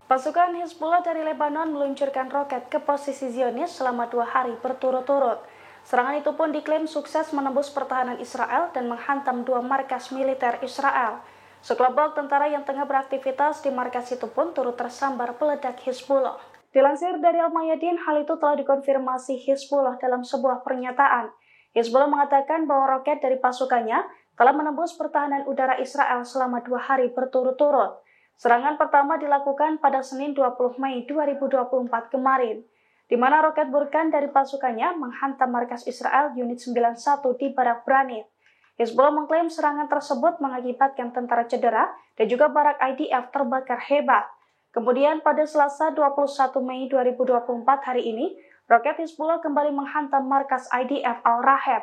Pasukan Hizbullah dari Lebanon meluncurkan roket ke posisi Zionis selama 2 hari berturut-turut. Serangan itu pun diklaim sukses menembus pertahanan Israel dan menghantam 2 markas militer Israel. Sekelompok tentara yang tengah beraktivitas di markas itu pun turut tersambar peledak Hizbullah. Dilansir dari Al-Mayadin, hal itu telah dikonfirmasi Hizbullah dalam sebuah pernyataan. Hizbullah mengatakan bahwa roket dari pasukannya telah menembus pertahanan udara Israel selama 2 hari berturut-turut. Serangan pertama dilakukan pada Senin 20 Mei 2024 kemarin, di mana roket Burkan dari pasukannya menghantam markas Israel Unit 91 di Barak Branit. Hizbullah mengklaim serangan tersebut mengakibatkan tentara cedera dan juga barak IDF terbakar hebat. Kemudian pada Selasa 21 Mei 2024 hari ini, roket Hizbullah kembali menghantam markas IDF Al-Raheb.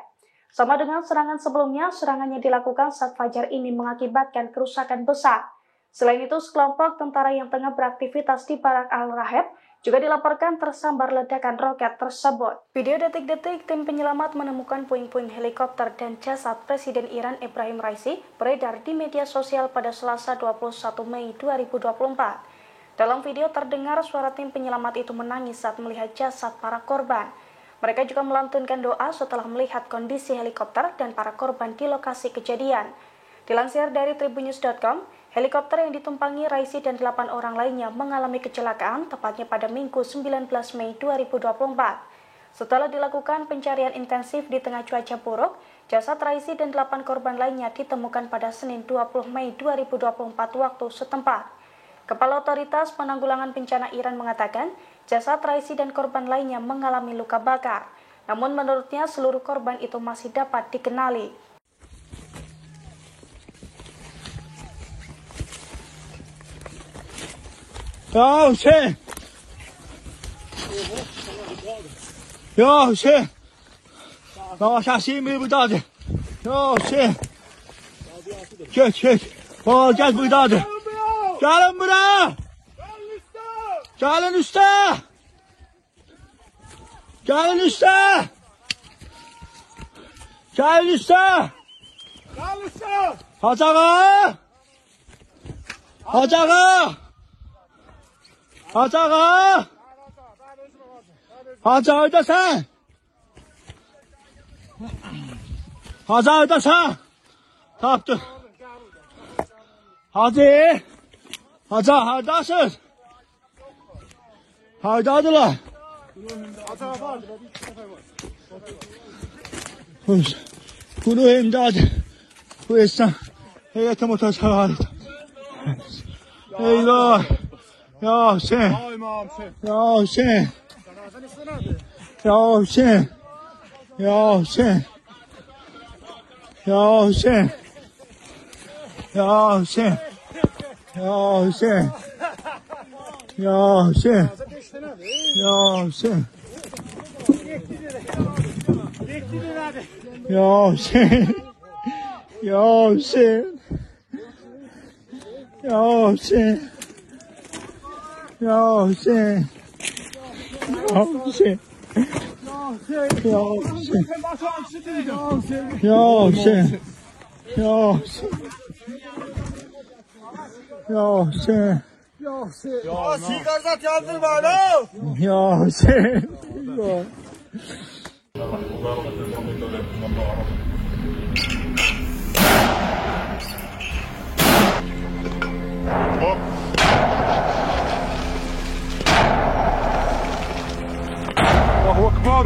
Sama dengan serangan sebelumnya, serangannya dilakukan saat fajar ini mengakibatkan kerusakan besar. Selain itu, sekelompok tentara yang tengah beraktivitas di Barak Al-Raheb juga dilaporkan tersambar ledakan roket tersebut. Video detik-detik tim penyelamat menemukan puing-puing helikopter dan jasad Presiden Iran Ebrahim Raisi beredar di media sosial pada Selasa 21 Mei 2024. Dalam video terdengar suara tim penyelamat itu menangis saat melihat jasad para korban. Mereka juga melantunkan doa setelah melihat kondisi helikopter dan para korban di lokasi kejadian. Dilansir dari tribunnews.com, helikopter yang ditumpangi Raisi dan 8 orang lainnya mengalami kecelakaan tepatnya pada Minggu 19 Mei 2024. Setelah dilakukan pencarian intensif di tengah cuaca buruk, jasad Raisi dan 8 korban lainnya ditemukan pada Senin 20 Mei 2024 waktu setempat. Kepala Otoritas Penanggulangan Bencana Iran mengatakan, jasad Raisi dan korban lainnya mengalami luka bakar. Namun menurutnya seluruh korban itu masih dapat dikenali. Ya Hüseyin! Ya Hüseyin! Yavaş aşayım burada hadi. Ya Hüseyin! Çek. Gel burada hadi. Gelin buraya! Gelin üste! Gelin üste! Gelin üste! Gelin üste! Hacı ağa! Hacı ağa! Hacı ağa! Hacı ağa'da sen! Hacı ağa'da sen! Taptık. Hacı! Hacı ağa'dasın! Haydadılar! Bunu imdadı. Bu esnaf heyeti motor çağırdı. Eyvah! Ya Hüseyin! Ya Hüseyin! Ya Hüseyin! Ya Hüseyin! Ya Hüseyin! Ya Hüseyin! Ya Hüseyin! Ya Hüseyin! Ya Hüseyin! Ya Hüseyin! Ya Hüseyin! Ya Hüseyin! Ya Hüseyin! Ya Hüseyin! Ya Hüseyin! Ya Hüseyin! Ya Hüseyin! Ya Hüseyin! Ya sigarzat yandırma lan! Ya Hüseyin! Allahu Ekber!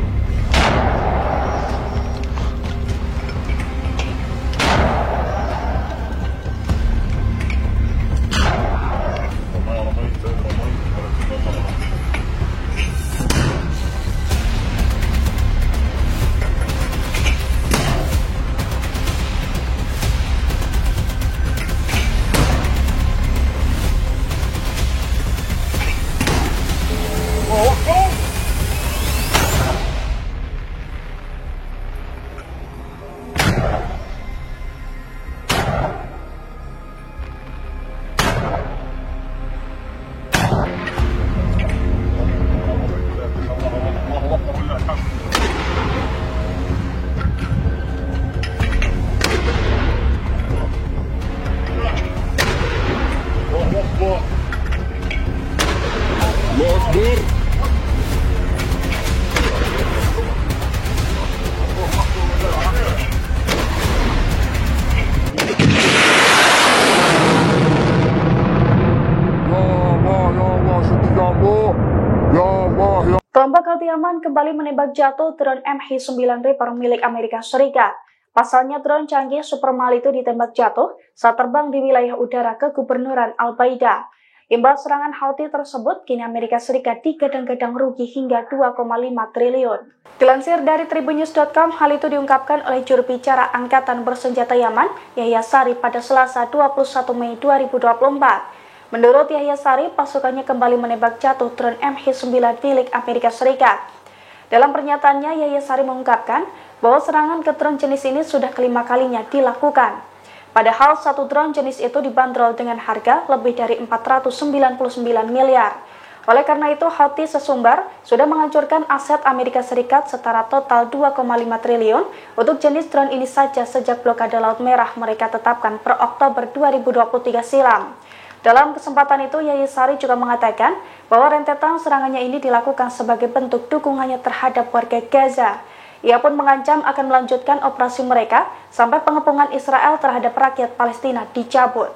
Yaman kembali menembak jatuh drone MH9 Reaper milik Amerika Serikat. Pasalnya drone canggih Supermal itu ditembak jatuh saat terbang di wilayah udara kegubernuran Al-Baida. Imbas serangan Houthi tersebut, kini Amerika Serikat digadang-gadang rugi hingga 2,5 triliun. Dilansir dari tribunnews.com, hal itu diungkapkan oleh juru bicara Angkatan Bersenjata Yaman, Yahya Sari pada Selasa 21 Mei 2024. Menurut Yahya Sari, pasukannya kembali menembak jatuh drone MH9 milik Amerika Serikat. Dalam pernyataannya, Yahya Sari mengungkapkan bahwa serangan ke drone jenis ini sudah kelima kalinya dilakukan. Padahal satu drone jenis itu dibanderol dengan harga lebih dari 499 miliar. Oleh karena itu, Houthi sesumbar sudah menghancurkan aset Amerika Serikat setara total 2,5 triliun untuk jenis drone ini saja sejak blokade Laut Merah mereka tetapkan per Oktober 2023 silam. Dalam kesempatan itu, Yahya Sari juga mengatakan bahwa rentetan serangannya ini dilakukan sebagai bentuk dukungannya terhadap warga Gaza. Ia pun mengancam akan melanjutkan operasi mereka sampai pengepungan Israel terhadap rakyat Palestina dicabut.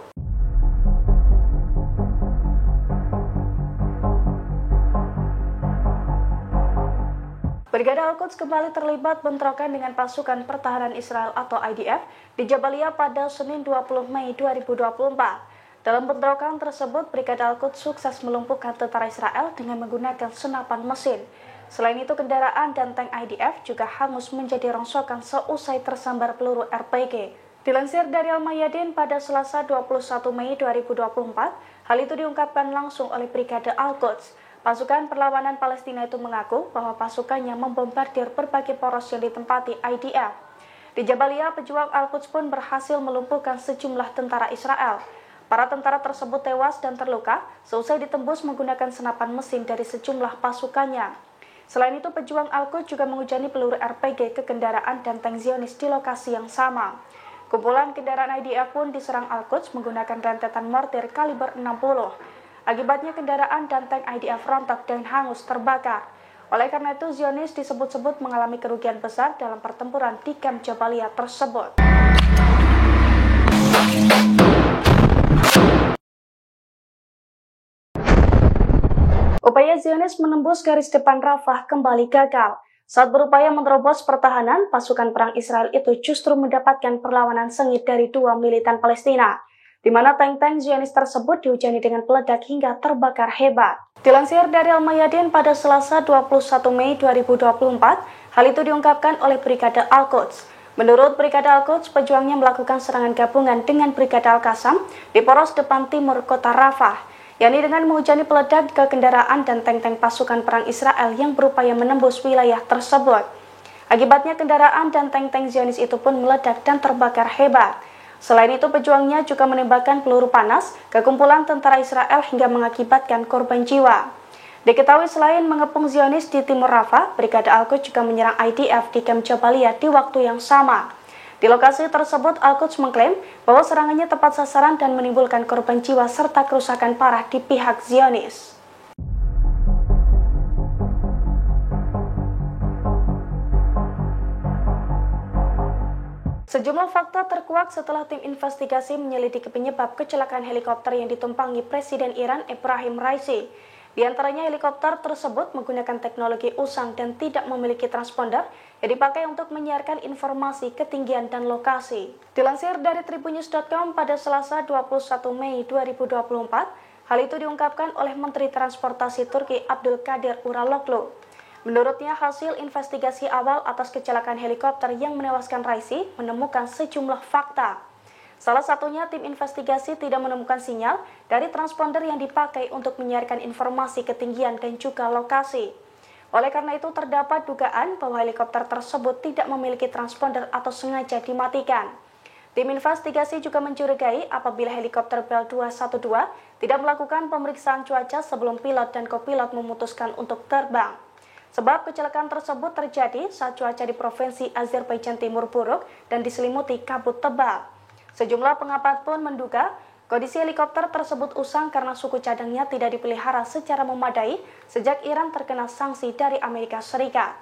Brigade Al-Quds kembali terlibat bentrokan dengan pasukan pertahanan Israel atau IDF di Jabalia pada Senin 20 Mei 2024. Dalam bentrokan tersebut, Brigade Al-Quds sukses melumpuhkan tentara Israel dengan menggunakan senapan mesin. Selain itu, kendaraan dan tank IDF juga hangus menjadi rongsokan seusai tersambar peluru RPG. Dilansir dari Al-Mayadin pada Selasa 21 Mei 2024, hal itu diungkapkan langsung oleh Brigade Al-Quds. Pasukan perlawanan Palestina itu mengaku bahwa pasukannya membombardir berbagai poros yang ditempati IDF. Di Jabalia, pejuang Al-Quds pun berhasil melumpuhkan sejumlah tentara Israel. Para tentara tersebut tewas dan terluka seusai ditembus menggunakan senapan mesin dari sejumlah pasukannya. Selain itu, pejuang Al-Quds juga menghujani peluru RPG ke kendaraan dan tank Zionis di lokasi yang sama. Kumpulan kendaraan IDF pun diserang Al-Quds menggunakan rentetan mortir kaliber 60. Akibatnya kendaraan dan tank IDF rontok dan hangus terbakar. Oleh karena itu, Zionis disebut-sebut mengalami kerugian besar dalam pertempuran di kamp Jabalia tersebut. Upaya Zionis menembus garis depan Rafah kembali gagal. Saat berupaya menerobos pertahanan, pasukan perang Israel itu justru mendapatkan perlawanan sengit dari dua militan Palestina, di mana tank-tank Zionis tersebut dihujani dengan peledak hingga terbakar hebat. Dilansir dari Al-Mayadin pada Selasa 21 Mei 2024, hal itu diungkapkan oleh Brigade Al-Quds. Menurut Brigade Al-Quds, pejuangnya melakukan serangan gabungan dengan Brigade Al-Qassam di poros depan timur kota Rafah, yakni dengan menghujani peledak ke kendaraan dan tank-tank pasukan perang Israel yang berupaya menembus wilayah tersebut. Akibatnya kendaraan dan tank-tank Zionis itu pun meledak dan terbakar hebat. Selain itu, pejuangnya juga menembakkan peluru panas ke kumpulan tentara Israel hingga mengakibatkan korban jiwa. Diketahui selain mengepung Zionis di timur Rafah, Brigade Al-Quds juga menyerang IDF di kamp Jabalia di waktu yang sama. Di lokasi tersebut, Al-Quds mengklaim bahwa serangannya tepat sasaran dan menimbulkan korban jiwa serta kerusakan parah di pihak Zionis. Sejumlah fakta terkuak setelah tim investigasi menyelidiki penyebab kecelakaan helikopter yang ditumpangi Presiden Iran Ebrahim Raisi. Di antaranya helikopter tersebut menggunakan teknologi usang dan tidak memiliki transponder yang dipakai untuk menyiarkan informasi ketinggian dan lokasi. Dilansir dari tribunnews.com pada Selasa 21 Mei 2024, hal itu diungkapkan oleh Menteri Transportasi Turki Abdul Kadir Uraloglu. Menurutnya, hasil investigasi awal atas kecelakaan helikopter yang menewaskan Raisi menemukan sejumlah fakta. Salah satunya, tim investigasi tidak menemukan sinyal dari transponder yang dipakai untuk menyiarkan informasi ketinggian dan juga lokasi. Oleh karena itu, terdapat dugaan bahwa helikopter tersebut tidak memiliki transponder atau sengaja dimatikan. Tim investigasi juga mencurigai apabila helikopter Bell 212 tidak melakukan pemeriksaan cuaca sebelum pilot dan kopilot memutuskan untuk terbang. Sebab kecelakaan tersebut terjadi saat cuaca di Provinsi Azerbaijan Timur buruk dan diselimuti kabut tebal. Sejumlah pengamat pun menduga kondisi helikopter tersebut usang karena suku cadangnya tidak dipelihara secara memadai sejak Iran terkena sanksi dari Amerika Serikat.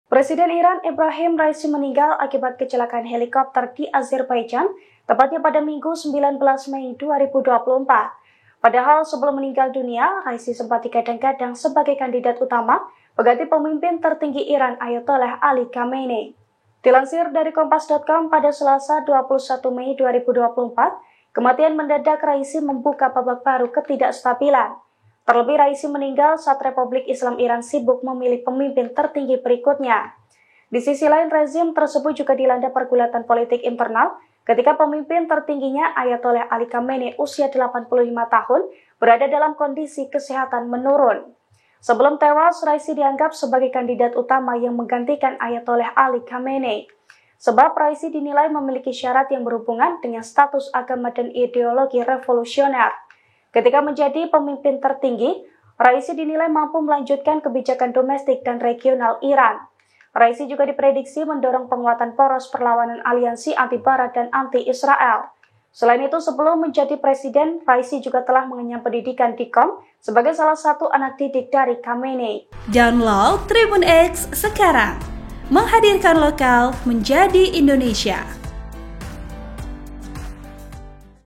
Presiden Iran Ebrahim Raisi meninggal akibat kecelakaan helikopter di Azerbaijan tepatnya pada Minggu 19 Mei 2024. Padahal sebelum meninggal dunia, Raisi sempat digadang-gadang sebagai kandidat utama pengganti pemimpin tertinggi Iran Ayatollah Ali Khamenei. Dilansir dari Kompas.com pada Selasa 21 Mei 2024, kematian mendadak Raisi membuka babak baru ketidakstabilan. Terlebih Raisi meninggal saat Republik Islam Iran sibuk memilih pemimpin tertinggi berikutnya. Di sisi lain, rezim tersebut juga dilanda pergulatan politik internal ketika pemimpin tertingginya Ayatollah Ali Khamenei usia 85 tahun berada dalam kondisi kesehatan menurun. Sebelum tewas, Raisi dianggap sebagai kandidat utama yang menggantikan Ayatollah Ali Khamenei. Sebab Raisi dinilai memiliki syarat yang berhubungan dengan status agama dan ideologi revolusioner. Ketika menjadi pemimpin tertinggi, Raisi dinilai mampu melanjutkan kebijakan domestik dan regional Iran. Raisi juga diprediksi mendorong penguatan poros perlawanan aliansi anti-Barat dan anti-Israel. Selain itu, sebelum menjadi presiden, Raisi juga telah mengenyam pendidikan di KOM sebagai salah satu anak didik dari Khamenei. Download Tribun X sekarang, menghadirkan lokal menjadi Indonesia.